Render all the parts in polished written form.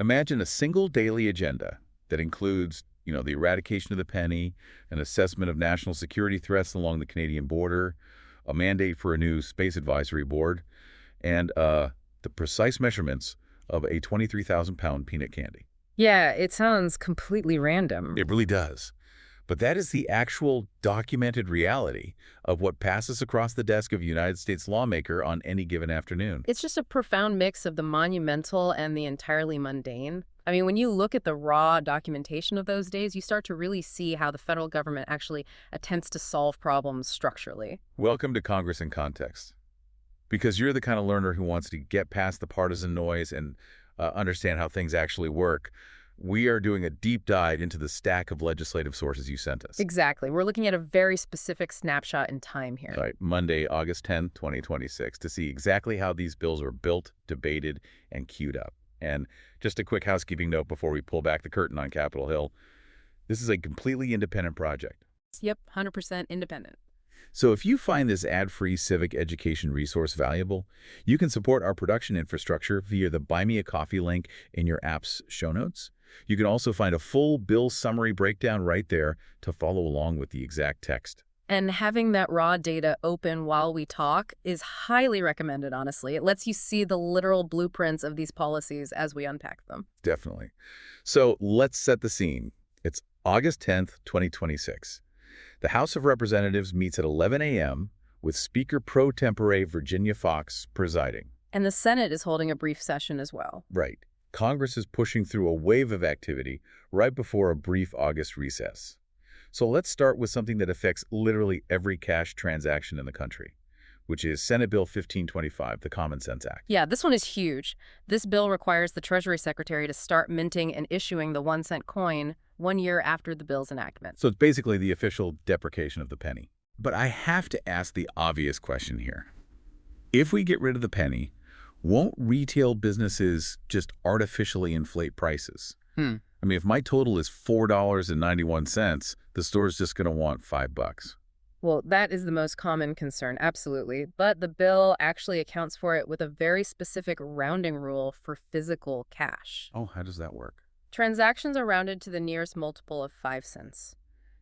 Imagine a single daily agenda that includes, the eradication of the penny, an assessment of national security threats along the Canadian border, a mandate for a new space advisory board, and the precise measurements of a 23,000-pound peanut candy. Yeah, it sounds completely random. It really does. But that is the actual documented reality of what passes across the desk of a United States lawmaker on any given afternoon. It's just a profound mix of the monumental and the entirely mundane. I mean, when you look at the raw documentation of those days, you start to really see how the federal government actually attempts to solve problems structurally. Welcome to Congress in Context. Because you're the kind of learner who wants to get past the partisan noise and understand how things actually work. We are doing a deep dive into the stack of legislative sources you sent us. Exactly. We're looking at a very specific snapshot in time here. Right, Monday, August 10th, 2026, to see exactly how these bills were built, debated, and queued up. And just a quick housekeeping note before we pull back the curtain on Capitol Hill. This is a completely independent project. Yep, 100% independent. So if you find this ad-free civic education resource valuable, you can support our production infrastructure via the Buy Me a Coffee link in your app's show notes. You can also find a full bill summary breakdown right there to follow along with the exact text. And having that raw data open while we talk is highly recommended, honestly. It lets you see the literal blueprints of these policies as we unpack them. Definitely. So let's set the scene. It's August 10th, 2026. The House of Representatives meets at 11 a.m. with Speaker pro tempore Virginia Foxx presiding. And the Senate is holding a brief session as well. Right. Congress is pushing through a wave of activity right before a brief August recess. So let's start with something that affects literally every cash transaction in the country, which is Senate Bill 1525, the Common Sense Act. Yeah, this one is huge. This bill requires the Treasury Secretary to start minting and issuing the 1-cent coin 1 year after the bill's enactment. So it's basically the official deprecation of the penny. But I have to ask the obvious question here. If we get rid of the penny, won't retail businesses just artificially inflate prices? I mean, if my total is $4.91, the store's just going to want $5. Well, that is the most common concern, absolutely. But the bill actually accounts for it with a very specific rounding rule for physical cash. Oh, how does that work? Transactions are rounded to the nearest multiple of 5 cents.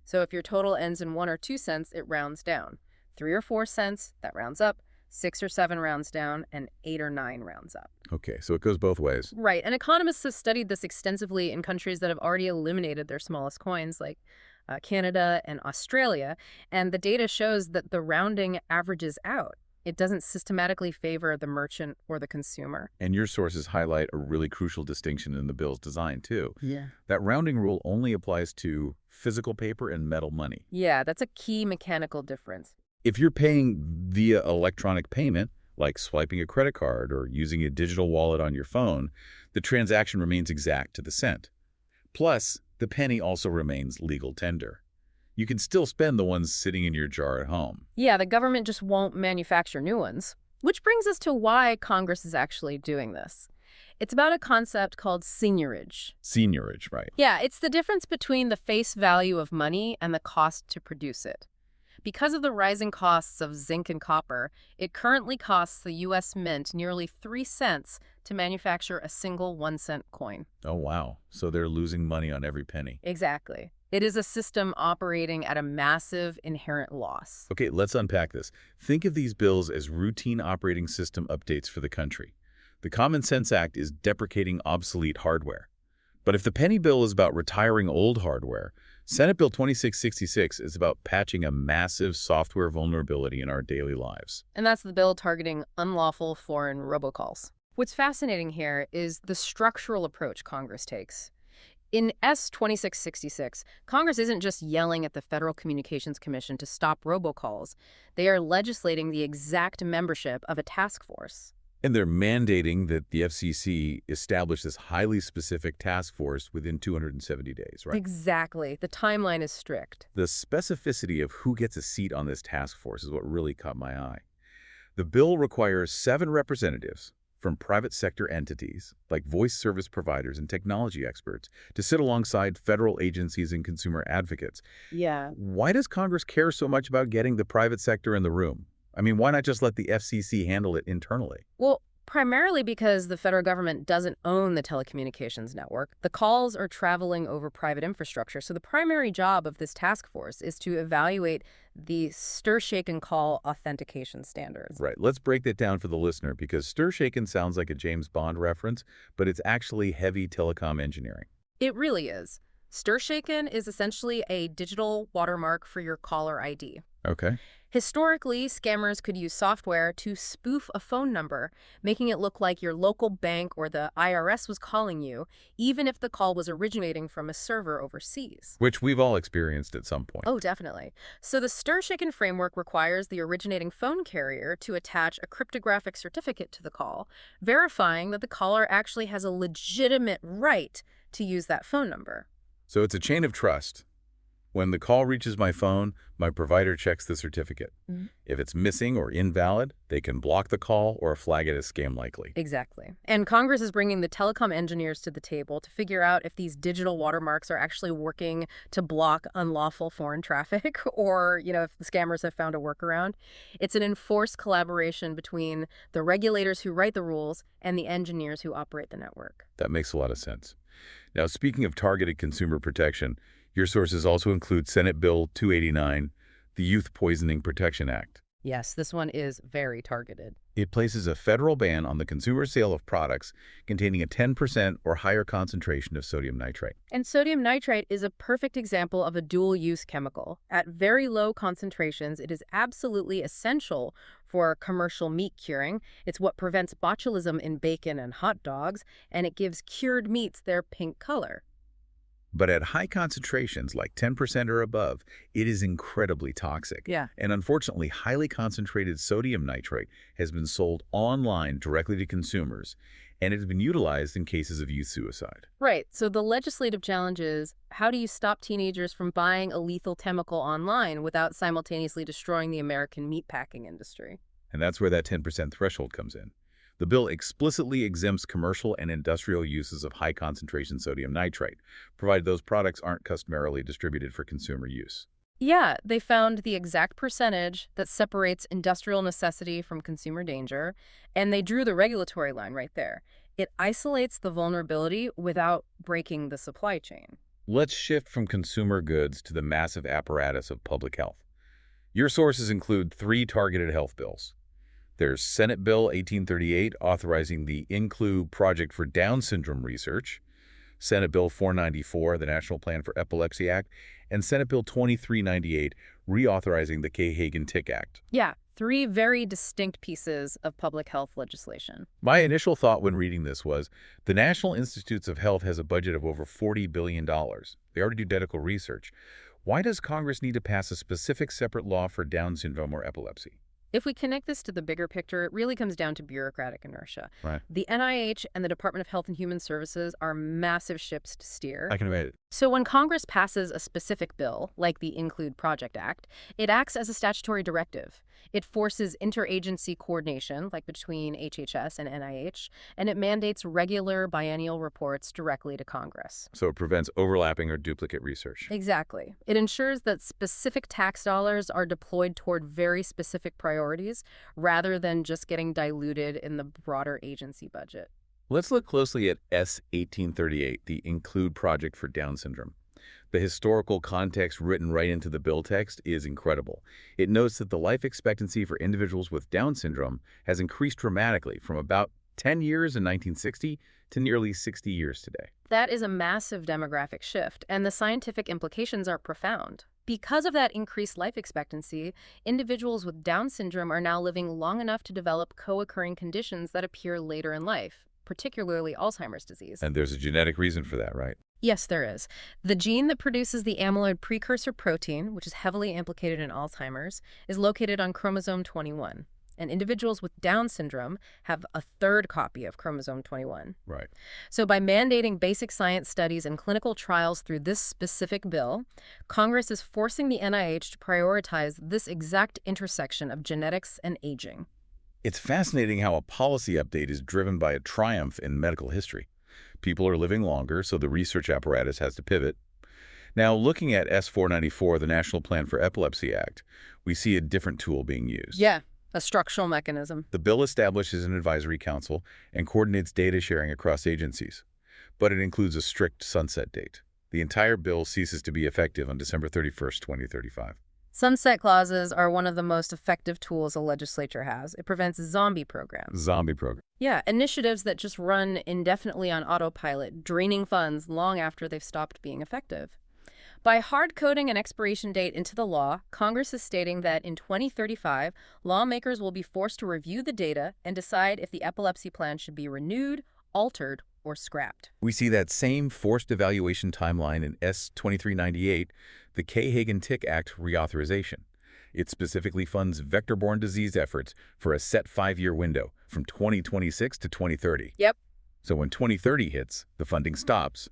So if your total ends in 1 or 2 cents, it rounds down. 3 or 4 cents, that rounds up. 6 or 7 rounds down, and 8 or 9 rounds up. Okay, so it goes both ways. Right, and economists have studied this extensively in countries that have already eliminated their smallest coins, like Canada and Australia, and the data shows that the rounding averages out. It doesn't systematically favor the merchant or the consumer. And your sources highlight a really crucial distinction in the bill's design, too. Yeah. That rounding rule only applies to physical paper and metal money. Yeah, that's a key mechanical difference. If you're paying via electronic payment, like swiping a credit card or using a digital wallet on your phone, the transaction remains exact to the cent. Plus, the penny also remains legal tender. You can still spend the ones sitting in your jar at home. Yeah, the government just won't manufacture new ones. Which brings us to why Congress is actually doing this. It's about a concept called seigniorage. Seigniorage, right. Yeah, it's the difference between the face value of money and the cost to produce it. Because of the rising costs of zinc and copper, it currently costs the U.S. Mint nearly 3 cents to manufacture a single 1-cent coin. Oh, wow. So they're losing money on every penny. Exactly. It is a system operating at a massive inherent loss. Okay, let's unpack this. Think of these bills as routine operating system updates for the country. The Common Sense Act is deprecating obsolete hardware. But if the penny bill is about retiring old hardware, Senate Bill 2666 is about patching a massive software vulnerability in our daily lives. And that's the bill targeting unlawful foreign robocalls. What's fascinating here is the structural approach Congress takes. In S 2666, Congress isn't just yelling at the Federal Communications Commission to stop robocalls. They are legislating the exact membership of a task force. And they're mandating that the FCC establish this highly specific task force within 270 days, right? Exactly. The timeline is strict. The specificity of who gets a seat on this task force is what really caught my eye. The bill requires 7 representatives from private sector entities, like voice service providers and technology experts, to sit alongside federal agencies and consumer advocates. Yeah. Why does Congress care so much about getting the private sector in the room? I mean, why not just let the FCC handle it internally? Well, Primarily because the federal government doesn't own the telecommunications network. The calls are traveling over private infrastructure. So the primary job of this task force is to evaluate the stir, shake, and call authentication standards. Right. Let's break that down for the listener because stir shaken sounds like a James Bond reference, but it's actually heavy telecom engineering. It really is. Stir shaken is essentially a digital watermark for your caller ID. Okay. Historically, scammers could use software to spoof a phone number, making it look like your local bank or the IRS was calling you, even if the call was originating from a server overseas. Which we've all experienced at some point. Oh, definitely. So the stir-shaken framework requires the originating phone carrier to attach a cryptographic certificate to the call, verifying that the caller actually has a legitimate right to use that phone number. So it's a chain of trust. When the call reaches my phone, my provider checks the certificate. Mm-hmm. If it's missing or invalid, they can block the call or flag it as scam likely. Exactly. And Congress is bringing the telecom engineers to the table to figure out if these digital watermarks are actually working to block unlawful foreign traffic or, if the scammers have found a workaround. It's an enforced collaboration between the regulators who write the rules and the engineers who operate the network. That makes a lot of sense. Now, speaking of targeted consumer protection, your sources also include Senate Bill 289, the Youth Poisoning Protection Act. Yes, this one is very targeted. It places a federal ban on the consumer sale of products containing a 10% or higher concentration of sodium nitrite. And sodium nitrite is a perfect example of a dual-use chemical. At very low concentrations, it is absolutely essential for commercial meat curing. It's what prevents botulism in bacon and hot dogs, and it gives cured meats their pink color. But at high concentrations, like 10% or above, it is incredibly toxic. Yeah. And unfortunately, highly concentrated sodium nitrite has been sold online directly to consumers, and it has been utilized in cases of youth suicide. Right. So the legislative challenge is, how do you stop teenagers from buying a lethal chemical online without simultaneously destroying the American meatpacking industry? And that's where that 10% threshold comes in. The bill explicitly exempts commercial and industrial uses of high-concentration sodium nitrite, provided those products aren't customarily distributed for consumer use. Yeah, they found the exact percentage that separates industrial necessity from consumer danger, and they drew the regulatory line right there. It isolates the vulnerability without breaking the supply chain. Let's shift from consumer goods to the massive apparatus of public health. Your sources include 3 targeted health bills. There's Senate Bill 1838, authorizing the INCLUDE Project for Down Syndrome Research, Senate Bill 494, the National Plan for Epilepsy Act, and Senate Bill 2398, reauthorizing the Kay-Hagan-Tick Act. Yeah, 3 very distinct pieces of public health legislation. My initial thought when reading this was, the National Institutes of Health has a budget of over $40 billion. They already do medical research. Why does Congress need to pass a specific separate law for Down syndrome or epilepsy? If we connect this to the bigger picture, it really comes down to bureaucratic inertia. Right. The NIH and the Department of Health and Human Services are massive ships to steer. I can imagine. So when Congress passes a specific bill, like the INCLUDE Project Act, it acts as a statutory directive. It forces interagency coordination, like between HHS and NIH, and it mandates regular biennial reports directly to Congress. So it prevents overlapping or duplicate research. Exactly. It ensures that specific tax dollars are deployed toward very specific priorities, rather than just getting diluted in the broader agency budget. Let's look closely at S 1838, the INCLUDE Project for Down syndrome. The historical context written right into the bill text is incredible. It notes that the life expectancy for individuals with Down syndrome has increased dramatically from about 10 years in 1960 to nearly 60 years today. That is a massive demographic shift, and the scientific implications are profound. Because of that increased life expectancy, individuals with Down syndrome are now living long enough to develop co-occurring conditions that appear later in life, particularly Alzheimer's disease. And there's a genetic reason for that, right? Yes, there is. The gene that produces the amyloid precursor protein, which is heavily implicated in Alzheimer's, is located on chromosome 21. And individuals with Down syndrome have a 3rd copy of chromosome 21. Right. So by mandating basic science studies and clinical trials through this specific bill, Congress is forcing the NIH to prioritize this exact intersection of genetics and aging. It's fascinating how a policy update is driven by a triumph in medical history. People are living longer, so the research apparatus has to pivot. Now, looking at S 494, the National Plan for Epilepsy Act, we see a different tool being used. Yeah. A structural mechanism. The bill establishes an advisory council and coordinates data sharing across agencies, but it includes a strict sunset date. The entire bill ceases to be effective on December 31st, 2035. Sunset clauses are one of the most effective tools a legislature has. It prevents zombie programs. Zombie program. Yeah, initiatives that just run indefinitely on autopilot, draining funds long after they've stopped being effective. By hard-coding an expiration date into the law, Congress is stating that in 2035, lawmakers will be forced to review the data and decide if the epilepsy plan should be renewed, altered, or scrapped. We see that same forced evaluation timeline in S. 2398, the K-Hagen-Tick Act reauthorization. It specifically funds vector-borne disease efforts for a set 5-year window from 2026 to 2030. Yep. So when 2030 hits, the funding stops,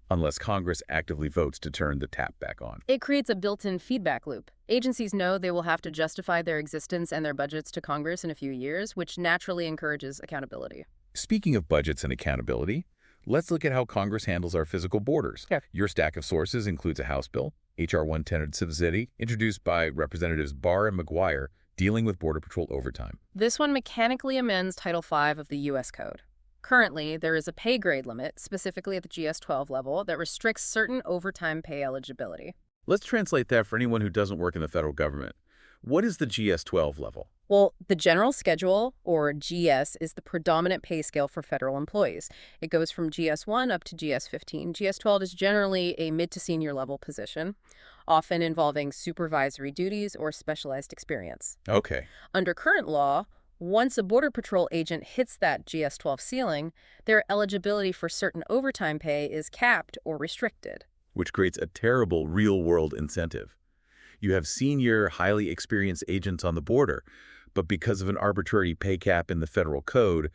unless Congress actively votes to turn the tap back on. It creates a built-in feedback loop. Agencies know they will have to justify their existence and their budgets to Congress in a few years, which naturally encourages accountability. Speaking of budgets and accountability, let's look at how Congress handles our physical borders. Yeah. Your stack of sources includes a House bill, H.R. 110 Subsidy, introduced by Representatives Barr and McGuire, dealing with Border Patrol overtime. This one mechanically amends Title V of the U.S. Code. Currently, there is a pay grade limit, specifically at the GS-12 level, that restricts certain overtime pay eligibility. Let's translate that for anyone who doesn't work in the federal government. What is the GS-12 level? Well, the General Schedule, or GS, is the predominant pay scale for federal employees. It goes from GS-1 up to GS-15. GS-12 is generally a mid to senior level position, often involving supervisory duties or specialized experience. Okay. Under current law, once a Border Patrol agent hits that GS-12 ceiling, their eligibility for certain overtime pay is capped or restricted. Which creates a terrible real-world incentive. You have senior, highly experienced agents on the border, but because of an arbitrary pay cap in the federal code,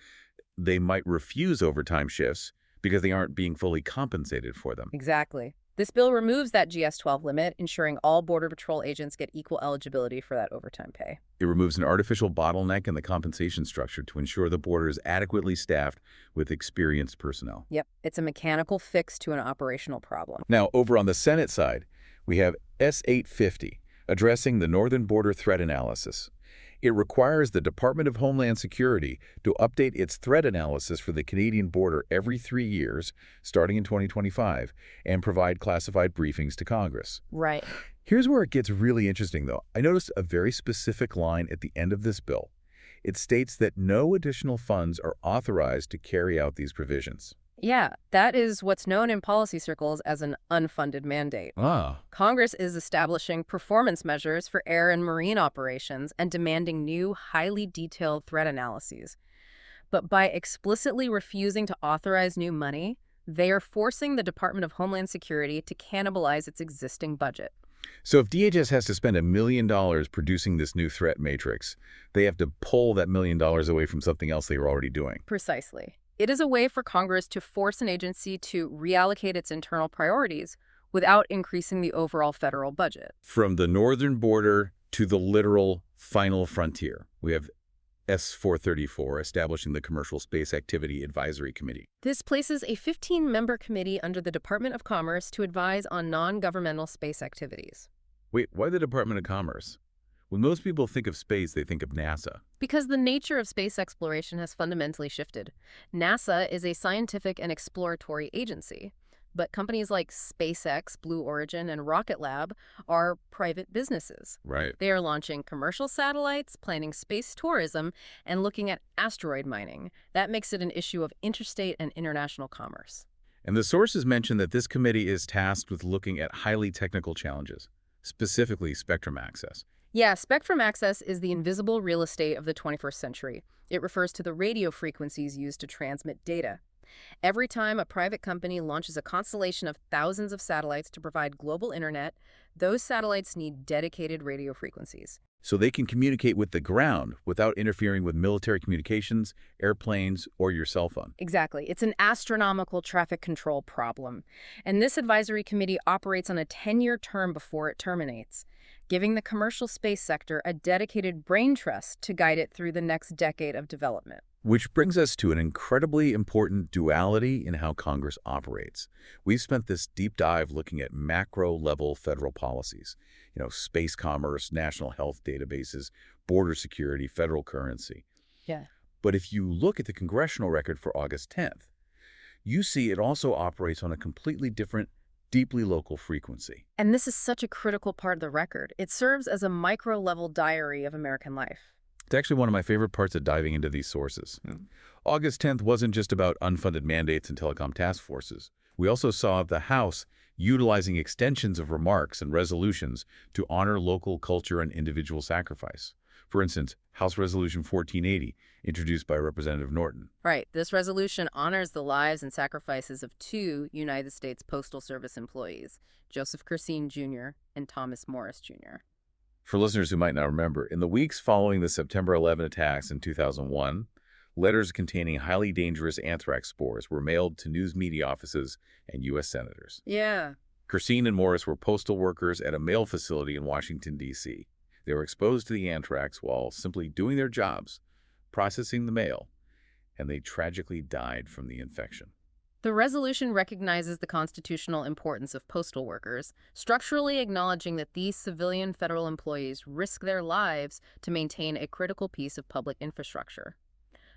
they might refuse overtime shifts because they aren't being fully compensated for them. Exactly. This bill removes that GS-12 limit, ensuring all Border Patrol agents get equal eligibility for that overtime pay. It removes an artificial bottleneck in the compensation structure to ensure the border is adequately staffed with experienced personnel. Yep, it's a mechanical fix to an operational problem. Now, over on the Senate side, we have S-850, addressing the Northern Border Threat Analysis. It requires the Department of Homeland Security to update its threat analysis for the Canadian border every 3 years, starting in 2025, and provide classified briefings to Congress. Right. Here's where it gets really interesting, though. I noticed a very specific line at the end of this bill. It states that no additional funds are authorized to carry out these provisions. Yeah, that is what's known in policy circles as an unfunded mandate. Congress is establishing performance measures for air and marine operations and demanding new, highly detailed threat analyses. But by explicitly refusing to authorize new money, they are forcing the Department of Homeland Security to cannibalize its existing budget. So if DHS has to spend $1 million producing this new threat matrix, they have to pull that $1 million away from something else they were already doing. Precisely. It is a way for Congress to force an agency to reallocate its internal priorities without increasing the overall federal budget. From the northern border to the literal final frontier, we have S-434, establishing the Commercial Space Activity Advisory Committee. This places a 15-member committee under the Department of Commerce to advise on non-governmental space activities. Wait, why the Department of Commerce? When most people think of space, they think of NASA. Because the nature of space exploration has fundamentally shifted. NASA is a scientific and exploratory agency, but companies like SpaceX, Blue Origin, and Rocket Lab are private businesses. Right. They are launching commercial satellites, planning space tourism, and looking at asteroid mining. That makes it an issue of interstate and international commerce. And the sources mention that this committee is tasked with looking at highly technical challenges, specifically spectrum access. Yeah, spectrum access is the invisible real estate of the 21st century. It refers to the radio frequencies used to transmit data. Every time a private company launches a constellation of thousands of satellites to provide global internet, those satellites need dedicated radio frequencies. So they can communicate with the ground without interfering with military communications, airplanes, or your cell phone. Exactly. It's an astronomical traffic control problem. And this advisory committee operates on a 10-year term before it terminates, giving the commercial space sector a dedicated brain trust to guide it through the next decade of development. Which brings us to an incredibly important duality in how Congress operates. We've spent this deep dive looking at macro-level federal policies, space commerce, national health databases, border security, federal currency. Yeah. But if you look at the congressional record for August 10th, you see it also operates on a completely different, deeply local frequency. And this is such a critical part of the record. It serves as a micro-level diary of American life. It's actually one of my favorite parts of diving into these sources. August 10th wasn't just about unfunded mandates and telecom task forces. We also saw the House utilizing extensions of remarks and resolutions to honor local culture and individual sacrifice. For instance, House Resolution 1480, introduced by Representative Norton. Right. This resolution honors the lives and sacrifices of two United States Postal Service employees, Joseph Curseen Jr. and Thomas Morris Jr. For listeners who might not remember, in the weeks following the September 11 attacks in 2001, letters containing highly dangerous anthrax spores were mailed to news media offices and U.S. senators. Yeah. Curseen and Morris were postal workers at a mail facility in Washington, D.C. They were exposed to the anthrax while simply doing their jobs, processing the mail, and they tragically died from the infection. The resolution recognizes the constitutional importance of postal workers, structurally acknowledging that these civilian federal employees risk their lives to maintain a critical piece of public infrastructure.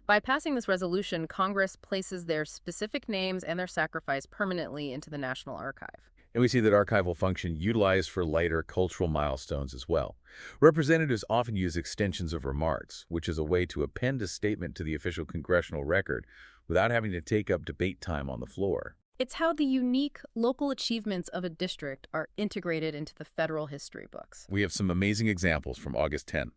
By passing this resolution, Congress places their specific names and their sacrifice permanently into the National Archive. And we see that archival function utilized for lighter cultural milestones as well. Representatives often use extensions of remarks, which is a way to append a statement to the official congressional record without having to take up debate time on the floor. It's how the unique local achievements of a district are integrated into the federal history books. We have some amazing examples from August 10.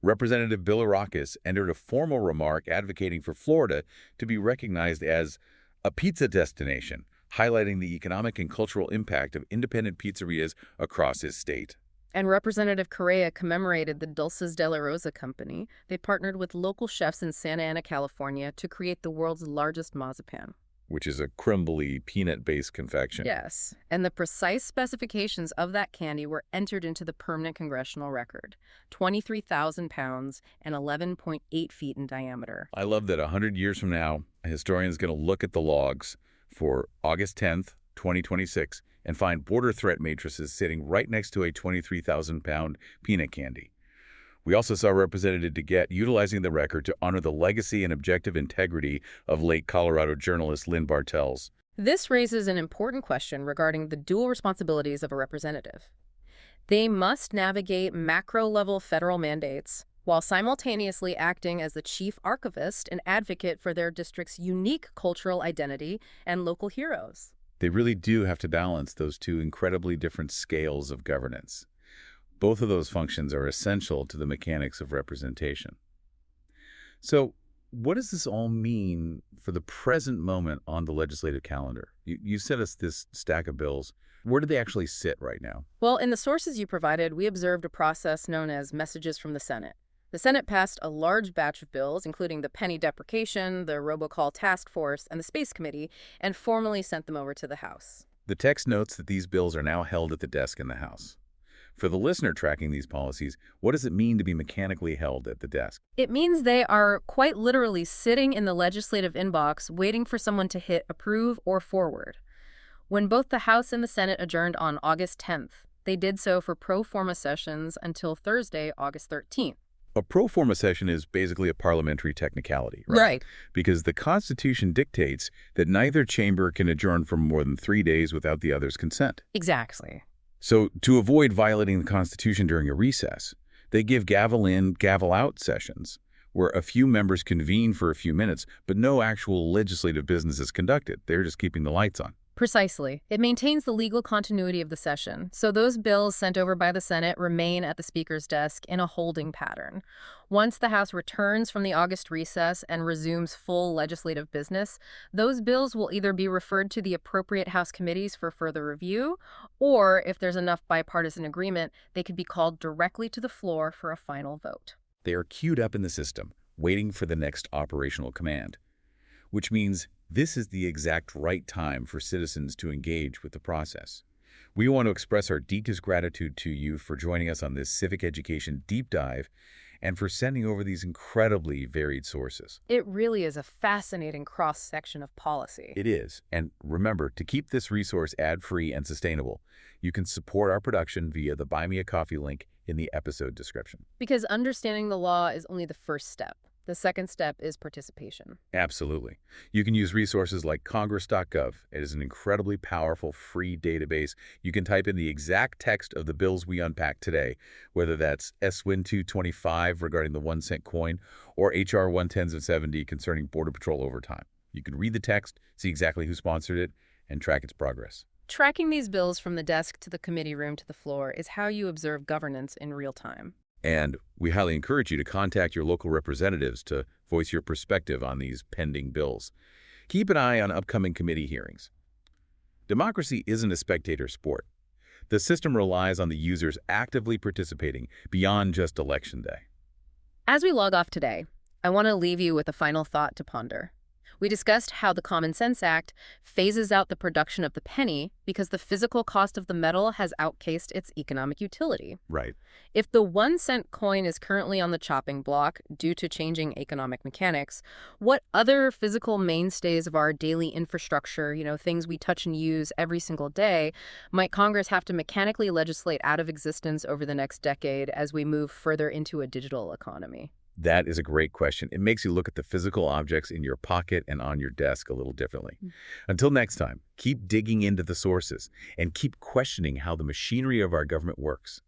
Representative Bill Arakis entered a formal remark advocating for Florida to be recognized as a pizza destination, highlighting the economic and cultural impact of independent pizzerias across his state. And Representative Correa commemorated the Dulces de la Rosa Company. They partnered with local chefs in Santa Ana, California, to create the world's largest marzipan, which is a creme brulee peanut-based confection. Yes, and the precise specifications of that candy were entered into the permanent congressional record, 23,000 pounds and 11.8 feet in diameter. I love that 100 years from now, a historian is going to look at the logs for August 10th, 2026, and find border threat matrices sitting right next to a 23,000-pound peanut candy. We also saw Representative DeGette utilizing the record to honor the legacy and objective integrity of late Colorado journalist Lynn Bartels. This raises an important question regarding the dual responsibilities of a representative. They must navigate macro-level federal mandates while simultaneously acting as the chief archivist and advocate for their district's unique cultural identity and local heroes. They really do have to balance those two incredibly different scales of governance. Both of those functions are essential to the mechanics of representation. So, what does this all mean for the present moment on the legislative calendar? You sent us this stack of bills. Where do they actually sit right now? Well, in the sources you provided, we observed a process known as messages from the Senate. The Senate passed a large batch of bills, including the penny deprecation, the robocall task force, and the Space Committee, and formally sent them over to the House. The text notes that these bills are now held at the desk in the House. For the listener tracking these policies, what does it mean to be mechanically held at the desk? It means they are quite literally sitting in the legislative inbox waiting for someone to hit approve or forward. When both the House and the Senate adjourned on August 10th, they did so for pro forma sessions until Thursday, August 13th. A pro forma session is basically a parliamentary technicality, right? Right. Because the Constitution dictates that neither chamber can adjourn for more than 3 days without the other's consent. Exactly. So to avoid violating the Constitution during a recess, they give gavel in, gavel out sessions, where a few members convene for a few minutes, but no actual legislative business is conducted. They're just keeping the lights on. Precisely. It maintains the legal continuity of the session, so those bills sent over by the Senate remain at the Speaker's desk in a holding pattern. Once the House returns from the August recess and resumes full legislative business, those bills will either be referred to the appropriate House committees for further review, or if there's enough bipartisan agreement, they could be called directly to the floor for a final vote. They are queued up in the system, waiting for the next operational command, which means this is the exact right time for citizens to engage with the process. We want to express our deepest gratitude to you for joining us on this civic education deep dive and for sending over these incredibly varied sources. It really is a fascinating cross-section of policy. It is. And remember, to keep this resource ad-free and sustainable, you can support our production via the Buy Me a Coffee link in the episode description. Because understanding the law is only the first step. The second step is participation. Absolutely. You can use resources like congress.gov. It is an incredibly powerful free database. You can type in the exact text of the bills we unpack today, whether that's SWIN 225 regarding the 1-cent coin or HR 11070 concerning Border Patrol overtime. You can read the text, see exactly who sponsored it, and track its progress. Tracking these bills from the desk to the committee room to the floor is how you observe governance in real time. And we highly encourage you to contact your local representatives to voice your perspective on these pending bills. Keep an eye on upcoming committee hearings. Democracy isn't a spectator sport. The system relies on the users actively participating beyond just Election Day. As we log off today, I want to leave you with a final thought to ponder. We discussed how the Common Sense Act phases out the production of the penny because the physical cost of the metal has outpaced its economic utility. Right. If the 1-cent coin is currently on the chopping block due to changing economic mechanics, what other physical mainstays of our daily infrastructure, things we touch and use every single day, might Congress have to mechanically legislate out of existence over the next decade as we move further into a digital economy? That is a great question. It makes you look at the physical objects in your pocket and on your desk a little differently. Until next time, keep digging into the sources and keep questioning how the machinery of our government works.